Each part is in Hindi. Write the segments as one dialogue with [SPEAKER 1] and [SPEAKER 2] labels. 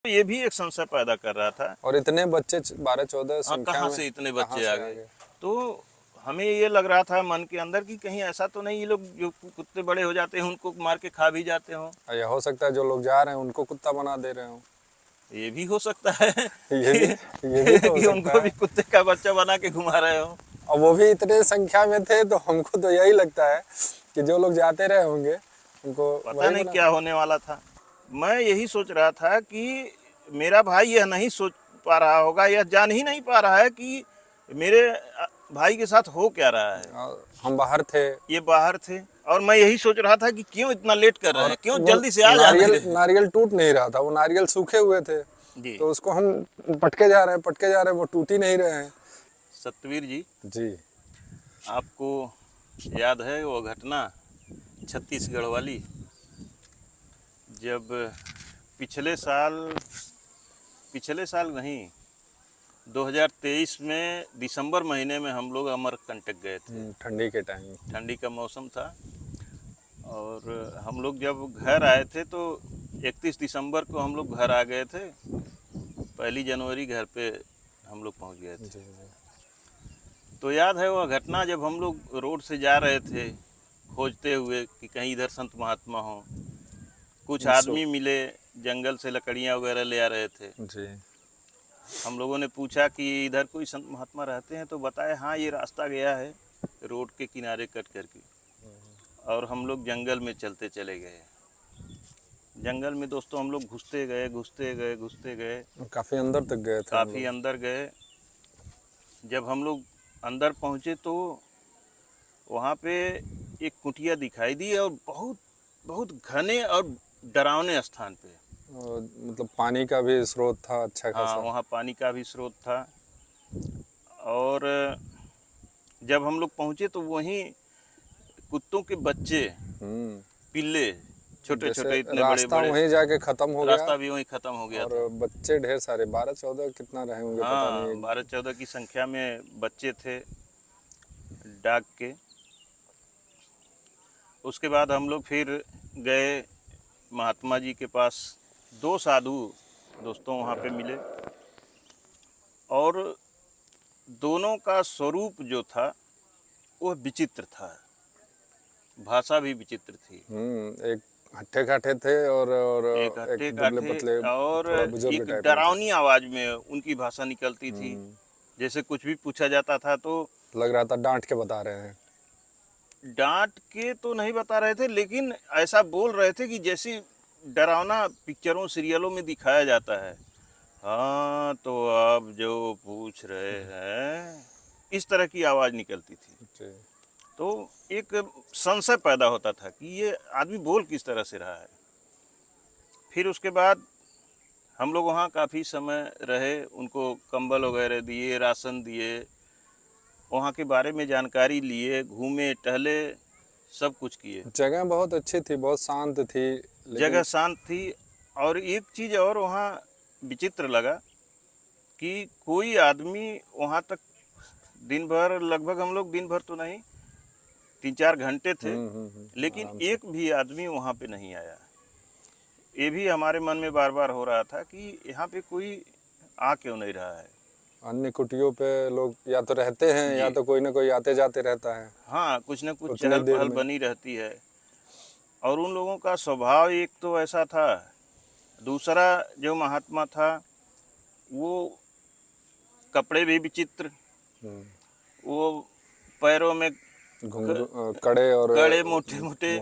[SPEAKER 1] ये भी एक संशय पैदा कर रहा था।
[SPEAKER 2] और इतने बच्चे 12-14 संख्या
[SPEAKER 1] कहाँ
[SPEAKER 2] में
[SPEAKER 1] से इतने बच्चे आ गए?
[SPEAKER 2] गए?
[SPEAKER 1] तो हमें ये लग रहा था मन के अंदर कि कहीं ऐसा तो नहीं ये लोग जो कुत्ते बड़े हो जाते हैं उनको मार के खा भी जाते हों।
[SPEAKER 2] या हो सकता है जो लोग जा रहे हैं उनको कुत्ता बना दे रहे हो।
[SPEAKER 1] ये भी हो सकता है
[SPEAKER 2] ये भी तो हो
[SPEAKER 1] कि
[SPEAKER 2] सकता
[SPEAKER 1] उनको भी
[SPEAKER 2] है।
[SPEAKER 1] कुत्ते का बच्चा बना के घुमा रहे हो।
[SPEAKER 2] और वो भी इतने संख्या में थे, तो हमको तो यही लगता है कि जो लोग जाते रहे होंगे उनको
[SPEAKER 1] पता
[SPEAKER 2] वही
[SPEAKER 1] नहीं
[SPEAKER 2] बना।
[SPEAKER 1] क्या होने वाला था। मैं यही सोच रहा था कि मेरा भाई यह नहीं सोच पा रहा होगा, यह जान ही नहीं पा रहा है कि मेरे भाई के साथ हो क्या रहा है।
[SPEAKER 2] और हम बाहर थे
[SPEAKER 1] ये बाहर थे और मैं यही सोच रहा था कि क्यों इतना लेट कर रहे
[SPEAKER 2] और
[SPEAKER 1] हैं, क्यों
[SPEAKER 2] वो
[SPEAKER 1] जल्दी से आ जा नहीं रहे।
[SPEAKER 2] नारियल टूट नहीं रहा था, वो नारियल सूखे हुए थे,
[SPEAKER 1] जी
[SPEAKER 2] तो उसको हम पटके जा रहे हैं, वो टूट ही नहीं रहे हैं।
[SPEAKER 1] सतवीर जी,
[SPEAKER 2] जी
[SPEAKER 1] आपको याद है वो घटना छत्तीसगढ़ वाली, जब पिछले साल नहीं 2023 में दिसंबर महीने में हम लोग अमरकंटक गए थे।
[SPEAKER 2] ठंडी के टाइम,
[SPEAKER 1] ठंडी का मौसम था और हम लोग जब घर आए थे तो 31 दिसंबर को हम लोग घर आ गए थे। 1 जनवरी घर पे हम लोग पहुंच गए थे। तो याद है वह घटना जब हम लोग रोड से जा रहे थे खोजते हुए कि कहीं इधर संत महात्मा हो। कुछ आदमी मिले, जंगल से लकड़ियाँ वगैरह ले आ रहे थे
[SPEAKER 2] जी।
[SPEAKER 1] हम लोगों ने पूछा कि इधर कोई संत महात्मा रहते हैं, तो बताए हाँ ये रास्ता गया है रोड के किनारे कट करके। और हम लोग जंगल में चलते चले गए। जंगल में दोस्तों हम लोग घुसते गए,
[SPEAKER 2] काफी अंदर तक गए थे।
[SPEAKER 1] काफ़ी अंदर गए। जब हम लोग अंदर पहुँचे तो वहाँ पे एक कुटिया दिखाई दी और बहुत बहुत घने और डरावने स्थान पे।
[SPEAKER 2] मतलब पानी का भी स्रोत था अच्छा खासा।
[SPEAKER 1] हाँ, वहाँ पानी का भी स्रोत था। और जब हम लोग पहुँचे तो वहीं कुत्तों के बच्चे, पिल्ले, छोटे छोटे, इतने बड़े बड़े,
[SPEAKER 2] वहीं जाके खत्म हो गया।
[SPEAKER 1] रास्ता भी वहीं खत्म हो गया
[SPEAKER 2] और
[SPEAKER 1] था।
[SPEAKER 2] बच्चे ढेर सारे, 12-14 कितना रहे होंगे पता नहीं।
[SPEAKER 1] 12-14 की संख्या में बच्चे थे डाक के। उसके बाद हम लोग फिर गए महात्मा जी के पास। 2 साधु दोस्तों वहाँ पे मिले और दोनों का स्वरूप जो था वह विचित्र था, भाषा भी विचित्र थी।
[SPEAKER 2] एक हट्टे काठे थे और
[SPEAKER 1] एक हट्टे
[SPEAKER 2] दुबले पतले
[SPEAKER 1] और एक
[SPEAKER 2] टाइप
[SPEAKER 1] डरावनी आवाज में उनकी भाषा निकलती थी। जैसे कुछ भी पूछा जाता था तो
[SPEAKER 2] लग रहा था डांट के बता रहे हैं।
[SPEAKER 1] डांट के तो नहीं बता रहे थे, लेकिन ऐसा बोल रहे थे कि जैसी डरावना पिक्चरों सीरियलों में दिखाया जाता है। हाँ तो आप जो पूछ रहे हैं, इस तरह की आवाज़ निकलती थी। तो एक संशय पैदा होता था कि ये आदमी बोल किस तरह से रहा है। फिर उसके बाद हम लोग वहाँ काफ़ी समय रहे, उनको कंबल वगैरह दिए, राशन दिए, वहाँ के बारे में जानकारी लिए, घूमे टहले, सब कुछ किए।
[SPEAKER 2] जगह बहुत अच्छी थी, बहुत शांत थी।
[SPEAKER 1] जगह शांत थी। और एक चीज़ और वहाँ विचित्र लगा कि कोई आदमी वहाँ तक दिन भर, लगभग हम लोग दिन भर तो नहीं 3-4 घंटे थे, लेकिन एक भी आदमी वहाँ पे नहीं आया। ये भी हमारे मन में बार बार हो रहा था कि यहाँ पे कोई आ क्यों नहीं रहा है।
[SPEAKER 2] अन्य कुटियों पे लोग या तो रहते हैं या तो कोई ना कोई आते जाते रहता है।
[SPEAKER 1] हाँ, कुछ न कुछ चहल पहल बनी रहती है। और उन लोगों का स्वभाव एक तो ऐसा था, दूसरा जो महात्मा था वो कपड़े भी विचित्र, वो पैरों में कड़े मोटे मोटे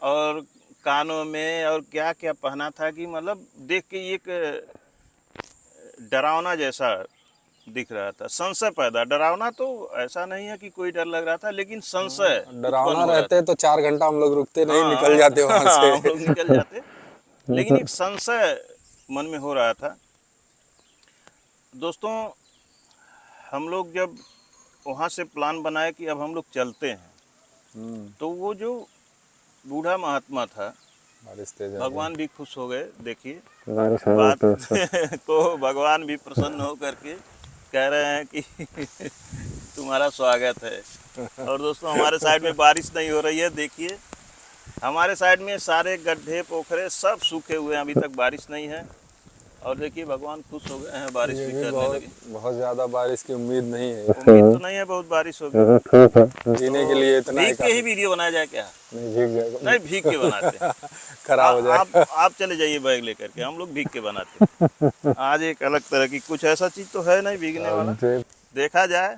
[SPEAKER 1] और कानों में और क्या क्या पहना था कि मतलब देख के एक डरावना जैसा दिख रहा था। संशय पैदा, डरावना तो ऐसा नहीं है कि कोई डर लग रहा था, लेकिन संशय
[SPEAKER 2] डरावना रहते तो 4 घंटा हम लोग रुकते नहीं, निकल जाते वहाँ से।
[SPEAKER 1] हम लोग निकल जाते, लेकिन एक संशय मन में हो रहा था। दोस्तों हम लोग जब वहाँ से प्लान बनाए कि अब हम लोग चलते हैं, तो वो जो बूढ़ा महात्मा था, भगवान भी खुश हो गए। देखिए बात को भगवान भी प्रसन्न हो करके कह रहे हैं कि तुम्हारा स्वागत है। और दोस्तों हमारे साइड में बारिश नहीं हो रही है, देखिए हमारे साइड में सारे गड्ढे पोखरे सब सूखे हुए हैं, अभी तक बारिश नहीं है। और देखिए भगवान खुश हो गए हैं, बारिश
[SPEAKER 2] ये
[SPEAKER 1] भी
[SPEAKER 2] भी
[SPEAKER 1] करने
[SPEAKER 2] बहुत
[SPEAKER 1] लगी।
[SPEAKER 2] बहुत ज़्यादा बारिश की उम्मीद नहीं है।
[SPEAKER 1] उम्मीद तो नहीं है बहुत बारिश होगी।
[SPEAKER 2] जीने के लिए इतना ही
[SPEAKER 1] भीग के ही
[SPEAKER 2] काफी।
[SPEAKER 1] वीडियो बनाया जाए क्या?
[SPEAKER 2] नहीं भीग जाएगा,
[SPEAKER 1] नहीं, भीग के बनाते हैं।
[SPEAKER 2] खराब हो जाएगा।
[SPEAKER 1] आप चले जाइए बैग लेकर के, हम लोग भीग के बनाते हैं। आज एक अलग तरह की कुछ ऐसा चीज तो है नहीं भीगने वाला।
[SPEAKER 2] जे-
[SPEAKER 1] देखा जाए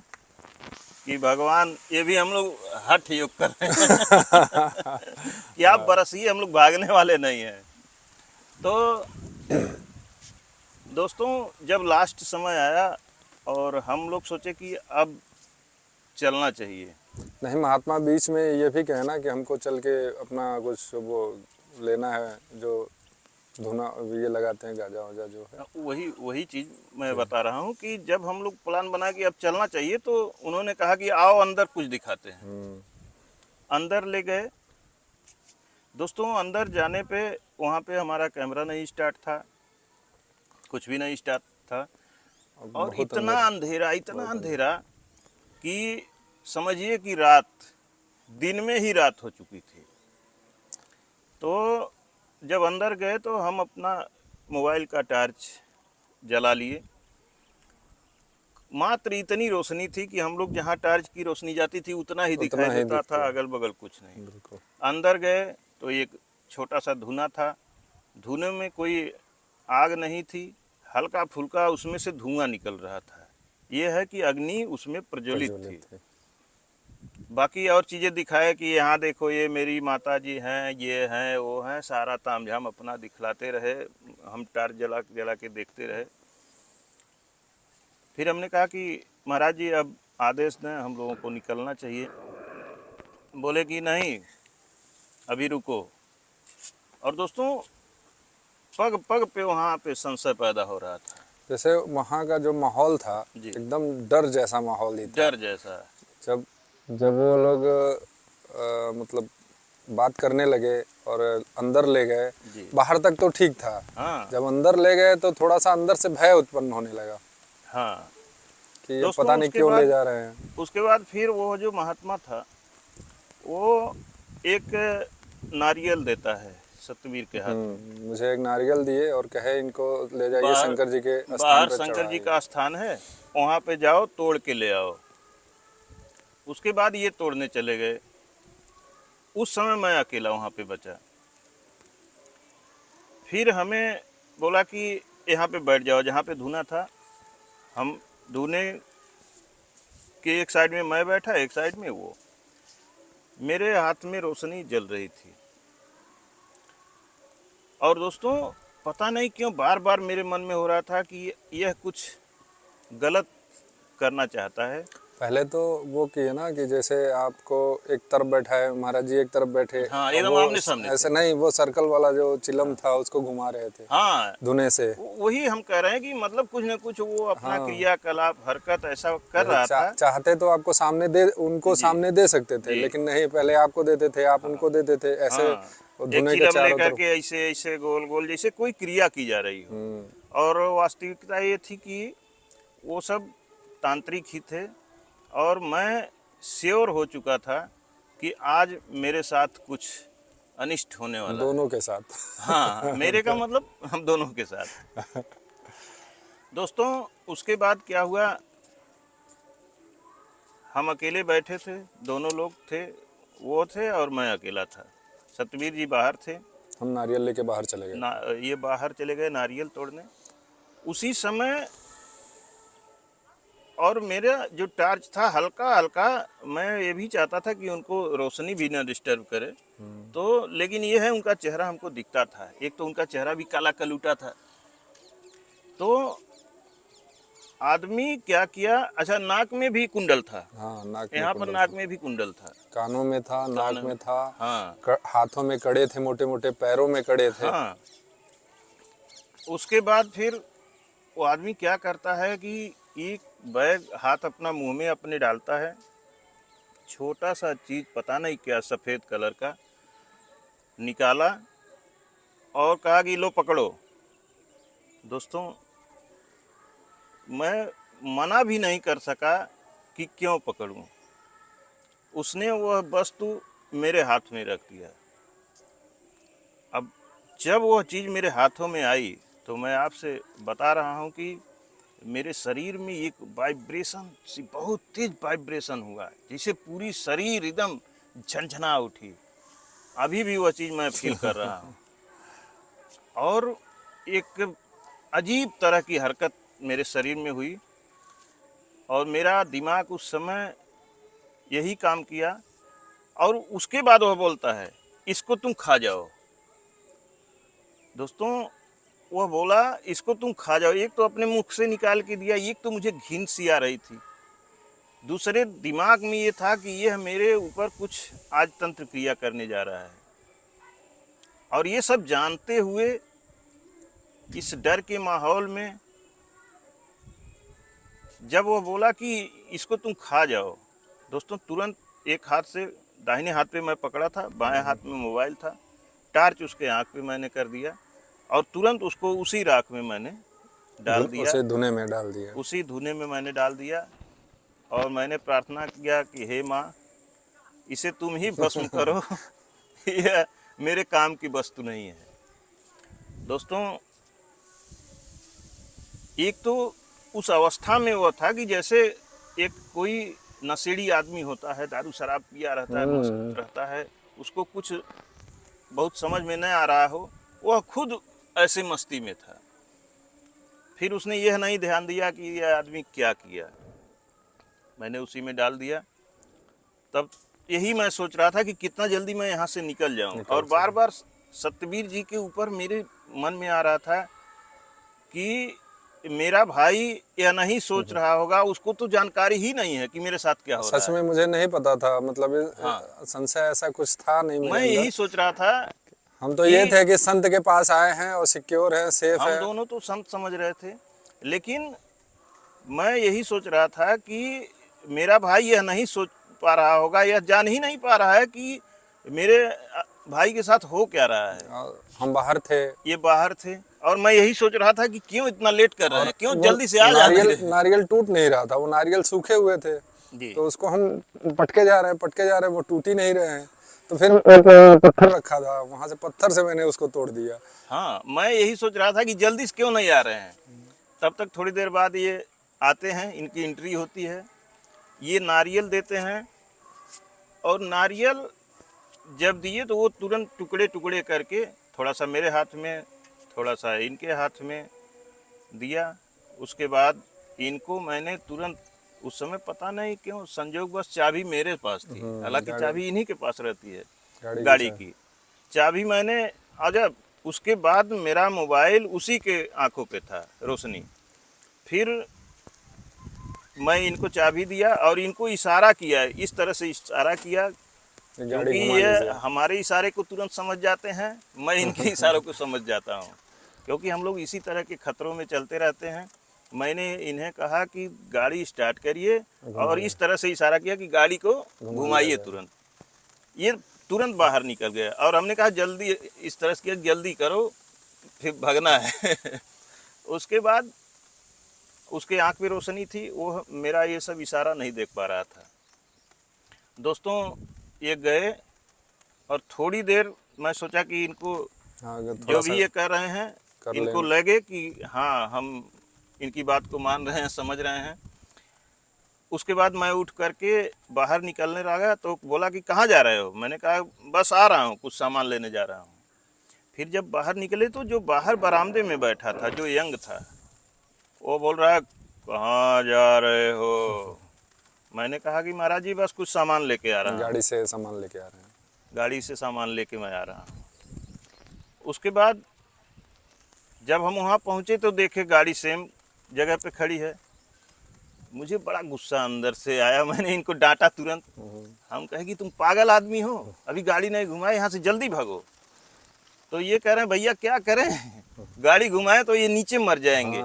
[SPEAKER 1] कि भगवान ये भी हम लोग हठ योग कर रहे हैं कि आप बरसिए, हम लोग भागने वाले नहीं हैं। तो दोस्तों, जब लास्ट समय आया और हम लोग सोचे कि अब चलना चाहिए।
[SPEAKER 2] नहीं, महात्मा बीच में ये भी कहना कि हमको चल के अपना कुछ वो लेना है, जो धुना ये लगाते हैं गाजा वाजा जो है।
[SPEAKER 1] वही वही चीज मैं बता रहा हूँ कि जब हम लोग प्लान बना कि अब चलना चाहिए, तो उन्होंने कहा कि आओ अंदर कुछ दिखाते हैं। अंदर ले गए दोस्तों। अंदर जाने पे वहाँ पे हमारा कैमरा नहीं स्टार्ट था, कुछ भी नहीं स्टार्ट था, और
[SPEAKER 2] बहुत
[SPEAKER 1] इतना
[SPEAKER 2] अंदर
[SPEAKER 1] इतना अंधेरा कि समझिए कि रात, दिन में ही रात हो चुकी थी। तो जब अंदर गए तो हम अपना मोबाइल का टॉर्च जला लिए। मात्र इतनी रोशनी थी कि हम लोग जहाँ टॉर्च की रोशनी जाती थी उतना ही दिखाई
[SPEAKER 2] उतना ही
[SPEAKER 1] देता
[SPEAKER 2] दिखता
[SPEAKER 1] था,
[SPEAKER 2] है।
[SPEAKER 1] अगल बगल कुछ नहीं।
[SPEAKER 2] बिल्कुल।
[SPEAKER 1] अंदर गए तो एक छोटा सा धुआं था। धुएं में कोई आग नहीं थी, हल्का फुल्का उसमें से धुआं निकल रहा था। ये है कि अग्नि उसमें प्रज्वलित थी।
[SPEAKER 2] प्रज्वलित है।
[SPEAKER 1] बाकी और चीज़ें दिखाए कि यहाँ देखो ये मेरी माता जी हैं, ये हैं, वो हैं, सारा तामझाम अपना दिखलाते रहे। हम टार्च जला जला के देखते रहे। फिर हमने कहा कि महाराज जी अब आदेश दें, हम लोगों को निकलना चाहिए। बोले कि नहीं, अभी रुको। और दोस्तों, पग पग पे वहाँ पे संशय पैदा हो रहा था।
[SPEAKER 2] जैसे वहाँ का जो माहौल था
[SPEAKER 1] जी।
[SPEAKER 2] एकदम डर जैसा माहौल ही था।
[SPEAKER 1] डर जैसा।
[SPEAKER 2] जब जब वो लोग मतलब बात करने लगे और अंदर ले गए,
[SPEAKER 1] जी।
[SPEAKER 2] बाहर तक तो ठीक था,
[SPEAKER 1] हाँ
[SPEAKER 2] जब अंदर ले गए तो थोड़ा सा अंदर से भय उत्पन्न होने लगा
[SPEAKER 1] हाँ
[SPEAKER 2] कि ये
[SPEAKER 1] दोस्तों,
[SPEAKER 2] पता नहीं क्यों ले जा रहे हैं।
[SPEAKER 1] उसके बाद फिर वो जो महात्मा था वो एक नारियल देता है सतवीर के हाथ में।
[SPEAKER 2] मुझे एक नारियल दिए और कहे इनको ले जाइए
[SPEAKER 1] बाहर
[SPEAKER 2] शंकर जी के स्थान
[SPEAKER 1] बाहर
[SPEAKER 2] पर
[SPEAKER 1] शंकर जी
[SPEAKER 2] चढ़ाइए।
[SPEAKER 1] का स्थान है, वहाँ पे जाओ, तोड़ के ले आओ। उसके बाद ये तोड़ने चले गए। उस समय मैं अकेला वहाँ पे बचा। फिर हमें बोला कि यहाँ पे बैठ जाओ, जहाँ पे धुना था। हम धुने के एक साइड में मैं बैठा, एक साइड में वो। मेरे हाथ में रोशनी जल रही थी। और दोस्तों, पता नहीं क्यों बार बार मेरे मन में हो रहा था कि यह कुछ गलत करना चाहता है।
[SPEAKER 2] पहले तो वो किए ना कि जैसे आपको एक तरफ बैठा है महाराज जी, एक तरफ बैठे,
[SPEAKER 1] हाँ,
[SPEAKER 2] और
[SPEAKER 1] एकदम
[SPEAKER 2] वो
[SPEAKER 1] आमने सामने
[SPEAKER 2] ऐसे
[SPEAKER 1] थे।
[SPEAKER 2] नहीं, वो सर्कल वाला जो चिलम था उसको घुमा रहे थे
[SPEAKER 1] हाँ,
[SPEAKER 2] धुने से।
[SPEAKER 1] वही हम कह रहे हैं कि मतलब कुछ न कुछ वो अपना
[SPEAKER 2] हाँ।
[SPEAKER 1] क्रियाकलाप, हरकत ऐसा कर
[SPEAKER 2] जैसे
[SPEAKER 1] रहा था।
[SPEAKER 2] चाहते तो आपको सामने दे, उनको
[SPEAKER 1] जी।
[SPEAKER 2] सामने दे सकते थे,
[SPEAKER 1] जी।
[SPEAKER 2] लेकिन नहीं, पहले आपको देते थे, आप उनको देते थे, ऐसे
[SPEAKER 1] हाँ,
[SPEAKER 2] वो
[SPEAKER 1] एक
[SPEAKER 2] धुने के
[SPEAKER 1] चिलम
[SPEAKER 2] चारों
[SPEAKER 1] लेकर
[SPEAKER 2] तरफ।
[SPEAKER 1] के ऐसे ऐसे गोल गोल जैसे कोई क्रिया की जा रही हो। और वास्तविकता ये थी कि वो सब तांत्रिक ही थे। और मैं श्योर हो चुका था कि आज मेरे साथ कुछ अनिष्ट होने वाला है।
[SPEAKER 2] दोनों के साथ।
[SPEAKER 1] हाँ, मेरे का मतलब हम दोनों के साथ। दोस्तों, उसके बाद क्या हुआ, हम अकेले बैठे थे, दोनों लोग थे, वो थे और मैं अकेला था। सतवीर जी बाहर थे।
[SPEAKER 2] हम नारियल लेके बाहर चले गए।
[SPEAKER 1] ये बाहर चले गए नारियल तोड़ने। उसी समय, और मेरा जो टार्च था हल्का हल्का, मैं ये भी चाहता था कि उनको रोशनी भी ना डिस्टर्ब करे। तो लेकिन ये है, उनका चेहरा हमको दिखता था। एक तो उनका चेहरा भी काला कलूटा था। तो आदमी क्या किया, अच्छा, नाक में भी कुंडल था।
[SPEAKER 2] हाँ, नाक में
[SPEAKER 1] यहाँ पर
[SPEAKER 2] कुंडल
[SPEAKER 1] नाक
[SPEAKER 2] था,
[SPEAKER 1] में भी कुंडल था,
[SPEAKER 2] कानों में था, नाक में था,
[SPEAKER 1] हाँ
[SPEAKER 2] हाथों में कड़े थे, मोटे मोटे पैरों में कड़े थे।
[SPEAKER 1] हाँ। उसके बाद फिर वो आदमी क्या करता है कि एक बैग हाथ अपना मुंह में अपने डालता है, छोटा सा चीज पता नहीं क्या सफ़ेद कलर का निकाला और कहा कि लो पकड़ो। दोस्तों, मैं मना भी नहीं कर सका कि क्यों पकड़ूं। उसने वह वस्तु मेरे हाथ में रख दिया। अब जब वह चीज़ मेरे हाथों में आई तो मैं आपसे बता रहा हूँ कि मेरे शरीर में एक वाइब्रेशन सी, बहुत तेज वाइब्रेशन हुआ, जिसे पूरी शरीर एकदम झंझना उठी। अभी भी वह चीज़ मैं फील कर रहा हूँ। और एक अजीब तरह की हरकत मेरे शरीर में हुई और मेरा दिमाग उस समय यही काम किया। और उसके बाद वह बोलता है, इसको तुम खा जाओ। दोस्तों, वह बोला इसको तुम खा जाओ। एक तो अपने मुख से निकाल के दिया, एक तो मुझे घिन सी आ रही थी, दूसरे दिमाग में ये था कि यह मेरे ऊपर कुछ आज तंत्र क्रिया करने जा रहा है। और ये सब जानते हुए इस डर के माहौल में जब वो बोला कि इसको तुम खा जाओ, दोस्तों तुरंत एक हाथ से दाहिने हाथ पे मैं पकड़ा था, बाएं हाथ में मोबाइल था, टार्च उसके आँख पे मैंने कर दिया और तुरंत उसको उसी राख में मैंने डाल दिया,
[SPEAKER 2] उसे धुने में डाल दिया।
[SPEAKER 1] उसी धुने में मैंने डाल दिया। और मैंने प्रार्थना किया कि हे माँ, इसे तुम ही भस्म करो, यह मेरे काम की वस्तु नहीं है। दोस्तों, एक तो उस अवस्था में वो था कि जैसे एक कोई नशेड़ी आदमी होता है, दारू शराब पिया रहता है, मस्त रहता है, उसको कुछ बहुत समझ में नहीं आ रहा हो, वह खुद ऐसे मस्ती में था। फिर उसने यह नहीं ध्यान दिया कि यह आदमी क्या किया, मैंने उसी में डाल दिया। तब यही मैं सोच रहा था कि कितना जल्दी मैं यहाँ से निकल जाऊँ। और बार बार सत्यवीर जी के ऊपर मेरे मन में आ रहा था कि मेरा भाई यह नहीं सोच रहा होगा, उसको तो जानकारी ही नहीं है कि मेरे साथ क्या हो रहा है।
[SPEAKER 2] सच में मुझे नहीं पता था, मतलब
[SPEAKER 1] हाँ।
[SPEAKER 2] संशय ऐसा कुछ था नहीं मेरे
[SPEAKER 1] मैं
[SPEAKER 2] अंदर।
[SPEAKER 1] यही सोच रहा था।
[SPEAKER 2] हम तो ये थे कि संत के पास आए हैं और सिक्योर है, सेफ
[SPEAKER 1] हम
[SPEAKER 2] है।
[SPEAKER 1] दोनों तो संत समझ रहे थे, लेकिन मैं यही सोच रहा था कि मेरा भाई यह नहीं सोच पा रहा होगा, यह जान ही नहीं पा रहा है कि मेरे भाई के साथ हो क्या रहा है।
[SPEAKER 2] और हम बाहर थे,
[SPEAKER 1] ये बाहर थे और मैं यही सोच रहा था कि क्यों इतना लेट कर रहे हैं, क्यों जल्दी से आ जाने
[SPEAKER 2] नारियल
[SPEAKER 1] रहे।
[SPEAKER 2] नारियल टूट नहीं रहा था, वो नारियल सूखे हुए थे।
[SPEAKER 1] जी।
[SPEAKER 2] तो उसको हम पटके जा रहे हैं, वो टूट ही नहीं रहे हैं। तो फिर एक पत्थर रखा था, वहां से पत्थर से मैंने उसको तोड़ दिया।
[SPEAKER 1] हाँ, मैं यही सोच रहा था कि जल्दी से क्यों नहीं आ रहे हैं। तब तक थोड़ी देर बाद ये आते हैं, इनकी एंट्री होती है, ये नारियल देते हैं। और नारियल जब दिए तो वो तुरंत टुकड़े टुकड़े करके थोड़ा सा मेरे हाथ में, थोड़ा सा इनके हाथ में दिया। उसके बाद इनको मैंने तुरंत, उस समय पता नहीं क्यों संजोगवश चाबी मेरे पास थी, हालांकि चाबी इन्हीं के पास रहती है गाड़ी की चाबी। मैंने जब उसके बाद मेरा मोबाइल उसी के आंखों पे था रोशनी। फिर मैं इनको चाबी दिया और इनको इशारा किया, इस तरह से इशारा किया क्योंकि ये हमारे इशारे को तुरंत समझ जाते हैं, मैं इनके इशारों को समझ जाता हूँ, क्योंकि हम लोग इसी तरह के खतरों में चलते रहते हैं। मैंने इन्हें कहा कि गाड़ी स्टार्ट करिए और इस तरह से इशारा किया कि गाड़ी को घुमाइए तुरंत। ये तुरंत बाहर निकल गया और हमने कहा जल्दी, इस तरह से जल्दी करो, फिर भगना है। उसके बाद उसके आँख में रोशनी थी, वो मेरा ये सब इशारा नहीं देख पा रहा था। दोस्तों, ये गए और थोड़ी देर मैं सोचा कि इनको जो भी ये कर रहे हैं इनको लगे कि हाँ हम इनकी बात को मान रहे हैं, समझ रहे हैं। उसके बाद मैं उठ करके बाहर निकलने लगा तो बोला कि कहाँ जा रहे हो। मैंने कहा बस आ रहा हूँ, कुछ सामान लेने जा रहा हूँ। फिर जब बाहर निकले तो जो बाहर बरामदे में बैठा था, जो यंग था, वो बोल रहा है कहाँ जा रहे हो। मैंने कहा कि महाराज जी बस कुछ सामान लेके आ रहा हूँ,
[SPEAKER 2] गाड़ी से सामान लेके आ रहे हैं,
[SPEAKER 1] गाड़ी से सामान लेके मैं आ रहा हूँ। उसके बाद जब हम वहाँ पहुँचे तो देखे गाड़ी सेम जगह पे खड़ी है। मुझे बड़ा गुस्सा अंदर से आया, मैंने इनको डांटा तुरंत। हम कहे कि तुम पागल आदमी हो, अभी गाड़ी नहीं घुमाए, यहाँ से जल्दी भागो। तो ये कह रहे हैं भैया क्या करें, गाड़ी घुमाए तो ये नीचे मर जाएंगे।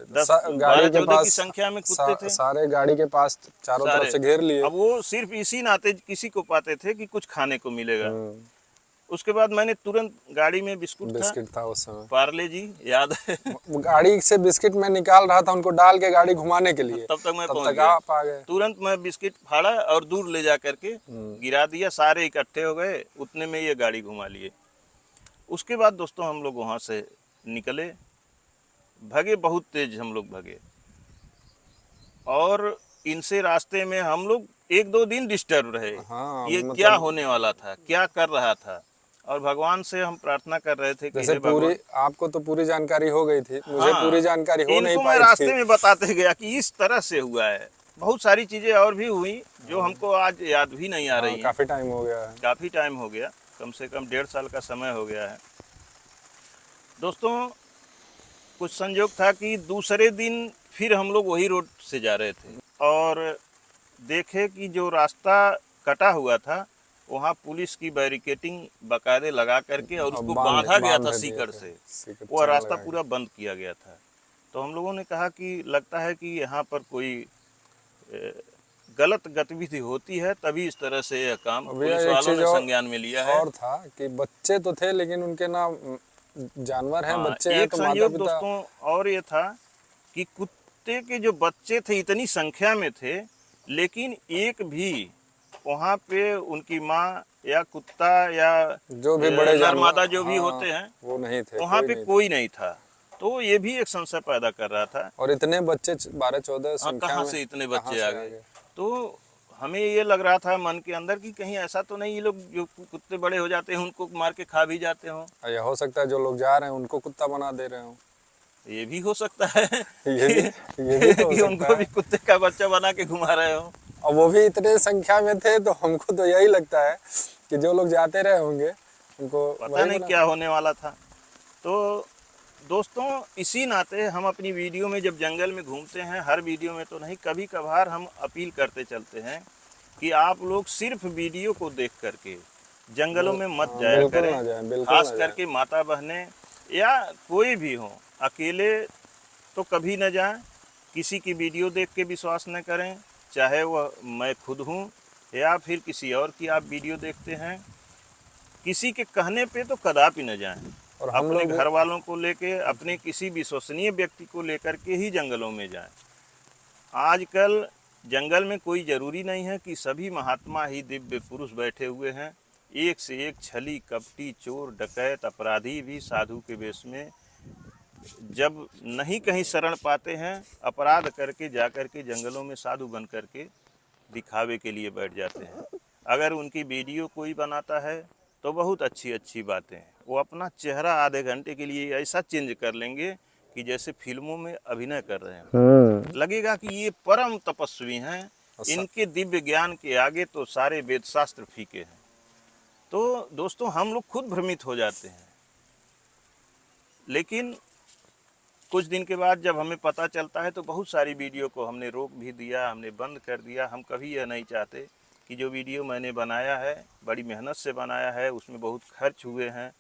[SPEAKER 1] 10-12-14 की संख्या में कुत्ते थे,
[SPEAKER 2] सारे गाड़ी के पास चारों तरफ से घेर लिए।
[SPEAKER 1] अब वो सिर्फ इसी नाते किसी को पाते थे कि कुछ खाने को मिलेगा। उसके बाद मैंने तुरंत गाड़ी में बिस्कुट
[SPEAKER 2] था उस समय,
[SPEAKER 1] पार्ले जी याद है।
[SPEAKER 2] गाड़ी से बिस्किट मैं निकाल रहा था उनको डाल के गाड़ी घुमाने के लिए,
[SPEAKER 1] तब तक मैं पहुंच
[SPEAKER 2] गया। आप आ गए।
[SPEAKER 1] तुरंत मैं बिस्किट फाड़ा और दूर ले जा करके गिरा दिया, सारे इकट्ठे हो गए, उतने में ये गाड़ी घुमा लिए। उसके बाद दोस्तों हम लोग वहाँ से निकले भगे, बहुत तेज हम लोग भगे। और इनसे रास्ते में हम लोग 1-2 दिन डिस्टर्ब रहे,
[SPEAKER 2] हाँ
[SPEAKER 1] ये क्या
[SPEAKER 2] मतलब
[SPEAKER 1] होने वाला था, क्या कर रहा था। और भगवान से हम प्रार्थना कर रहे थे कि
[SPEAKER 2] जैसे
[SPEAKER 1] हे
[SPEAKER 2] पूरी
[SPEAKER 1] भगवान।
[SPEAKER 2] आपको तो पूरी जानकारी हो गई थी, मुझे पूरी
[SPEAKER 1] हाँ,
[SPEAKER 2] जानकारी हो नहीं
[SPEAKER 1] इनको मैं
[SPEAKER 2] पाई थी।
[SPEAKER 1] रास्ते में बताते गया कि इस तरह से हुआ है। बहुत सारी चीज़ें और भी हुई जो हमको आज याद भी नहीं आ
[SPEAKER 2] हाँ
[SPEAKER 1] रही हैं।
[SPEAKER 2] काफी टाइम हो गया है।
[SPEAKER 1] काफ़ी टाइम हो गया, कम से कम 1.5 साल का समय हो गया है। दोस्तों, कुछ संयोग था कि दूसरे दिन फिर हम लोग वही रोड से जा रहे थे और देखे कि जो रास्ता कटा हुआ था वहाँ पुलिस की बैरिकेटिंग बाकायदे लगा करके और
[SPEAKER 2] अब
[SPEAKER 1] उसको बांधा गया था
[SPEAKER 2] बांध दिए
[SPEAKER 1] सीकड़
[SPEAKER 2] थे,
[SPEAKER 1] से।
[SPEAKER 2] सीकड़
[SPEAKER 1] वो
[SPEAKER 2] चैन
[SPEAKER 1] रास्ता
[SPEAKER 2] लगा
[SPEAKER 1] पूरा बंद किया गया था। तो हम लोगों ने कहा कि लगता है कि यहाँ पर कोई गलत गतिविधि होती है, तभी इस तरह से यह काम
[SPEAKER 2] अब
[SPEAKER 1] पुलिस
[SPEAKER 2] भैया एक
[SPEAKER 1] वालों
[SPEAKER 2] चीज
[SPEAKER 1] ने संज्ञान में लिया है।
[SPEAKER 2] और था कि बच्चे तो थे लेकिन उनके ना जानवर हैं,
[SPEAKER 1] हाँ,
[SPEAKER 2] बच्चे हैं
[SPEAKER 1] एक
[SPEAKER 2] तो माता
[SPEAKER 1] संयोग
[SPEAKER 2] पिता।
[SPEAKER 1] दोस्तों और ये था कि कुत्ते के जो बच्चे थे इतनी संख्या में थे, लेकिन एक भी वहाँ पे उनकी माँ या कुत्ता या
[SPEAKER 2] जो भी बड़े
[SPEAKER 1] नर
[SPEAKER 2] जानवर,
[SPEAKER 1] मादा जो भी
[SPEAKER 2] हाँ
[SPEAKER 1] होते हैं
[SPEAKER 2] वो नहीं थे,
[SPEAKER 1] वहाँ
[SPEAKER 2] कोई
[SPEAKER 1] पे
[SPEAKER 2] नहीं था।
[SPEAKER 1] कोई नहीं था। तो ये भी एक संशय पैदा कर रहा था,
[SPEAKER 2] और इतने बच्चे 12-14
[SPEAKER 1] हाँ
[SPEAKER 2] संख्या
[SPEAKER 1] कहाँ
[SPEAKER 2] में
[SPEAKER 1] से इतने
[SPEAKER 2] कहाँ
[SPEAKER 1] बच्चे आ
[SPEAKER 2] से आ
[SPEAKER 1] गए।
[SPEAKER 2] गए।
[SPEAKER 1] तो हमें ये लग रहा था मन के अंदर कि कहीं ऐसा तो नहीं ये लोग जो कुत्ते बड़े हो जाते हैं उनको मार के खा भी जाते हों।
[SPEAKER 2] या हो सकता है जो लोग जा रहे हैं उनको कुत्ता बना दे रहे हो।
[SPEAKER 1] ये भी हो सकता है
[SPEAKER 2] ये भी ये भी तो हो
[SPEAKER 1] कि
[SPEAKER 2] सकता
[SPEAKER 1] उनको भी
[SPEAKER 2] है।
[SPEAKER 1] कुत्ते का बच्चा बना के घुमा रहे हो।
[SPEAKER 2] और वो भी इतने संख्या में थे तो हमको तो यही लगता है कि जो लोग जाते रहे होंगे उनको
[SPEAKER 1] पता
[SPEAKER 2] वही
[SPEAKER 1] नहीं
[SPEAKER 2] बना।
[SPEAKER 1] क्या होने वाला था। तो दोस्तों, इसी नाते हम अपनी वीडियो में जब जंगल में घूमते हैं, हर वीडियो में तो नहीं, कभी कभार हम अपील करते चलते हैं कि आप लोग सिर्फ वीडियो को देख करके जंगलों में मत जाया
[SPEAKER 2] बिल्कुल
[SPEAKER 1] करें।
[SPEAKER 2] ना जाए, बिल्कुल
[SPEAKER 1] खास
[SPEAKER 2] ना जाए।
[SPEAKER 1] करके माता बहनें या कोई भी हो, अकेले तो कभी न जाएं। किसी की वीडियो देख के विश्वास न करें, चाहे वह मैं खुद हूँ या फिर किसी और की आप वीडियो देखते हैं। किसी के कहने पे तो कदापि न जाएं।
[SPEAKER 2] और हम
[SPEAKER 1] अपने
[SPEAKER 2] लोग
[SPEAKER 1] घर वालों को लेके, अपने किसी विश्वसनीय व्यक्ति को लेकर के ही जंगलों में जाएं। आजकल जंगल में कोई ज़रूरी नहीं है कि सभी महात्मा ही दिव्य पुरुष बैठे हुए हैं। एक से एक छली कपटी चोर डकैत अपराधी भी साधु के वेश में जब नहीं कहीं शरण पाते हैं, अपराध करके जा कर के जंगलों में साधु बन करके दिखावे के लिए बैठ जाते हैं। अगर उनकी वीडियो कोई बनाता है तो बहुत अच्छी अच्छी बातें हैं, वो अपना चेहरा आधे घंटे के लिए ऐसा चेंज कर लेंगे कि जैसे फिल्मों में अभिनय कर रहे हैं। लगेगा कि ये परम तपस्वी हैं, इनके दिव्य ज्ञान के आगे तो सारे वेद शास्त्र फीके हैं। तो दोस्तों, हम लोग खुद भ्रमित हो जाते हैं। लेकिन कुछ दिन के बाद जब हमें पता चलता है तो बहुत सारी वीडियो को हमने रोक भी दिया, हमने बंद कर दिया। हम कभी यह नहीं चाहते कि जो वीडियो मैंने बनाया है, बड़ी मेहनत से बनाया है, उसमें बहुत खर्च हुए हैं,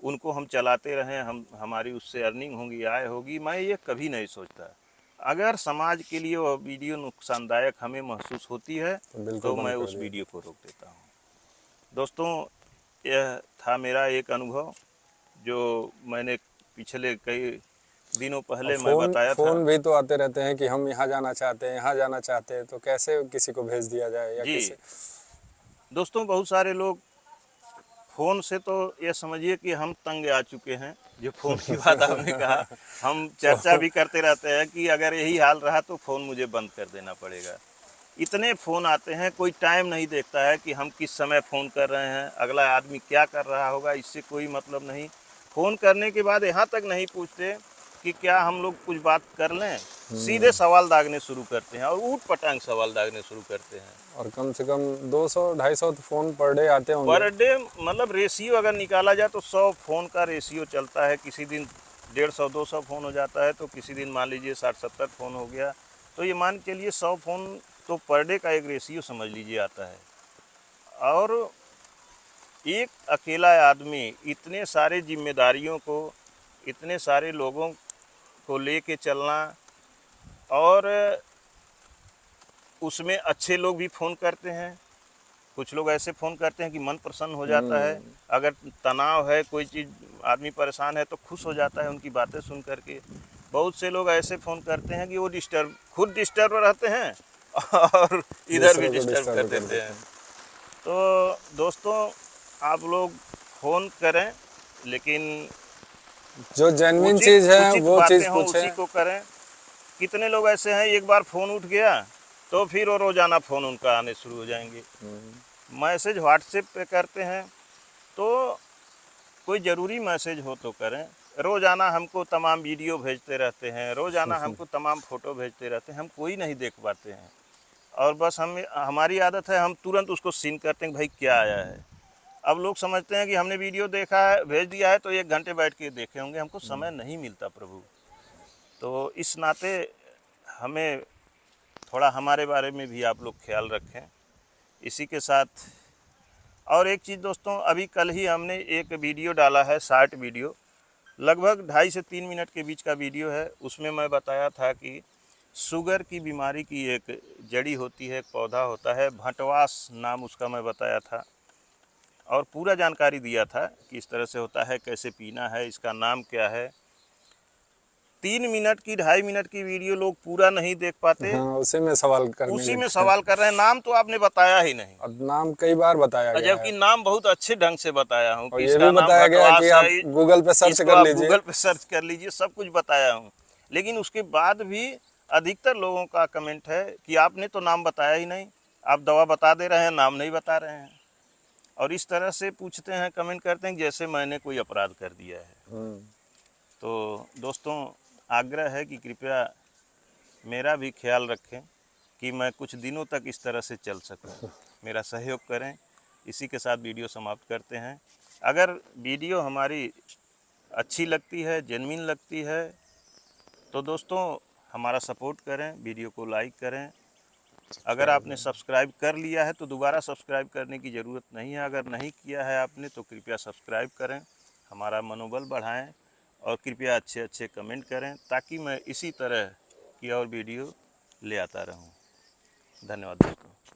[SPEAKER 1] उनको हम चलाते रहें, हमारी उससे अर्निंग होगी, आय होगी। मैं ये कभी नहीं सोचता। अगर समाज के लिए वह वीडियो नुकसानदायक हमें महसूस होती है तो मैं उस वीडियो को रोक देता हूँ। दोस्तों, यह था मेरा एक अनुभव जो मैंने पिछले कई दिनों पहले मैं बताया था।
[SPEAKER 2] फोन भी तो आते रहते हैं कि हम यहाँ जाना चाहते हैं, यहाँ जाना चाहते हैं, तो कैसे किसी को भेज दिया जाए या
[SPEAKER 1] जी
[SPEAKER 2] किसी।
[SPEAKER 1] दोस्तों, बहुत सारे लोग फ़ोन से तो ये समझिए कि हम तंग आ चुके हैं। जो फ़ोन की बात आपने कहा, हम चर्चा भी करते रहते हैं कि अगर यही हाल रहा तो फ़ोन मुझे बंद कर देना पड़ेगा। इतने फ़ोन आते हैं, कोई टाइम नहीं देखता है कि हम किस समय फ़ोन कर रहे हैं, अगला आदमी क्या कर रहा होगा, इससे कोई मतलब नहीं। फ़ोन करने के बाद यहाँ तक नहीं पूछते कि क्या हम लोग कुछ बात कर लें, सीधे सवाल दागने शुरू करते हैं और ऊट पटांग सवाल दागने शुरू करते हैं।
[SPEAKER 2] और कम से कम 200-250 तो फ़ोन पर डे आते होंगे।
[SPEAKER 1] पर डे मतलब रेशियो अगर निकाला जाए तो 100 फ़ोन का रेशियो चलता है। किसी दिन 150-200 फ़ोन हो जाता है, तो किसी दिन मान लीजिए 60-70 फ़ोन हो गया। तो ये मान के चलिए 100 फ़ोन तो पर डे का एक रेशियो समझ लीजिए आता है। और एक अकेला आदमी इतने सारे जिम्मेदारियों को, इतने सारे लोगों को लेके चलना, और उसमें अच्छे लोग भी फ़ोन करते हैं, कुछ लोग ऐसे फ़ोन करते हैं कि मन प्रसन्न हो जाता है। अगर तनाव है, कोई चीज़, आदमी परेशान है तो खुश हो जाता है उनकी बातें सुन करके। बहुत से लोग ऐसे फ़ोन करते हैं कि वो खुद डिस्टर्ब रहते हैं और इधर भी डिस्टर्ब कर देते हैं। तो दोस्तों, आप लोग फ़ोन करें, लेकिन
[SPEAKER 2] जो जेन्युइन
[SPEAKER 1] उचित
[SPEAKER 2] चीज़ है
[SPEAKER 1] उचित
[SPEAKER 2] वो
[SPEAKER 1] बातें
[SPEAKER 2] चीज़
[SPEAKER 1] हों
[SPEAKER 2] पूछे।
[SPEAKER 1] उसी को करें। कितने लोग ऐसे हैं, एक बार फ़ोन उठ गया तो फिर वो रोज़ाना फ़ोन उनका आने शुरू हो जाएंगे। मैसेज व्हाट्सएप पे करते हैं तो कोई ज़रूरी मैसेज हो तो करें। रोज़ाना हमको तमाम वीडियो भेजते रहते हैं, रोज़ाना हमको तमाम फ़ोटो भेजते रहते हैं, हम कोई नहीं देख पाते हैं। और बस हमारी आदत है, हम तुरंत उसको सीन करते हैं कि भाई क्या आया है। अब लोग समझते हैं कि हमने वीडियो देखा है, भेज दिया है तो 1 घंटे बैठ के देखे होंगे। हमको समय नहीं मिलता प्रभु। तो इस नाते हमें थोड़ा हमारे बारे में भी आप लोग ख्याल रखें। इसी के साथ और एक चीज़ दोस्तों, अभी कल ही हमने एक वीडियो डाला है, शॉर्ट वीडियो, लगभग 2.5 से 3 मिनट के बीच का वीडियो है। उसमें मैं बताया था कि शुगर की बीमारी की एक जड़ी होती है, एक पौधा होता है, भटवास नाम उसका मैं बताया था और पूरा जानकारी दिया था कि इस तरह से होता है, कैसे पीना है, इसका नाम क्या है। 3 मिनट की 2.5 मिनट की वीडियो लोग पूरा नहीं देख पाते,
[SPEAKER 2] हाँ, उसी में सवाल करने
[SPEAKER 1] उसी में
[SPEAKER 2] लगते हैं।
[SPEAKER 1] सवाल कर रहे हैं। नाम तो आपने बताया ही नहीं,
[SPEAKER 2] और नाम कई बार बताया
[SPEAKER 1] और
[SPEAKER 2] गया है।
[SPEAKER 1] जबकि नाम बहुत अच्छे ढंग से बताया हूँ
[SPEAKER 2] और
[SPEAKER 1] कि
[SPEAKER 2] ये भी
[SPEAKER 1] इसका नाम
[SPEAKER 2] बताया गया है कि
[SPEAKER 1] भटवास
[SPEAKER 2] आप
[SPEAKER 1] है,
[SPEAKER 2] गूगल पे सर्च
[SPEAKER 1] इसको
[SPEAKER 2] कर
[SPEAKER 1] आप
[SPEAKER 2] लीजिए।
[SPEAKER 1] गूगल पे सर्च कर लीजिए, सब कुछ बताया हूँ। लेकिन उसके बाद भी अधिकतर लोगों का कमेंट है कि आपने तो नाम बताया ही नहीं, आप दवा बता दे रहे हैं, नाम नहीं बता रहे हैं। और इस तरह से पूछते हैं, कमेंट करते हैं जैसे मैंने कोई अपराध कर दिया है। तो दोस्तों, आग्रह है कि कृपया मेरा भी ख्याल रखें कि मैं कुछ दिनों तक इस तरह से चल सकूं, मेरा सहयोग करें। इसी के साथ वीडियो समाप्त करते हैं। अगर वीडियो हमारी अच्छी लगती है, जेन्युइन लगती है, तो दोस्तों हमारा सपोर्ट करें, वीडियो को लाइक करें। अगर आपने सब्सक्राइब कर लिया है तो दोबारा सब्सक्राइब करने की ज़रूरत नहीं है। अगर नहीं किया है आपने तो कृपया सब्सक्राइब करें, हमारा मनोबल बढ़ाएं और कृपया अच्छे अच्छे कमेंट करें ताकि मैं इसी तरह की और वीडियो ले आता रहूं। धन्यवाद दोस्तों।